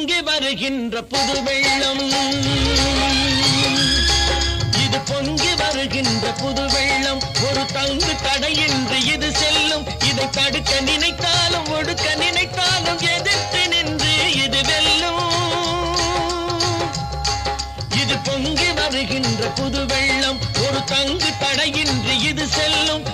பொங்கி வருகின்ற புது வெள்ளம் இது பொங்கி வருகின்ற புது வெள்ளம் ஒரு தங்கு தடையின்றி இது செல்லும் இதை தடுக்க நினைத்தாலும் ஒடுக்க நினைத்தாலும் எதிர்த்து நின்று இது வெல்லும் இது பொங்கி வருகின்ற புது வெள்ளம் ஒரு தங்கு தடையின்றி இது செல்லும்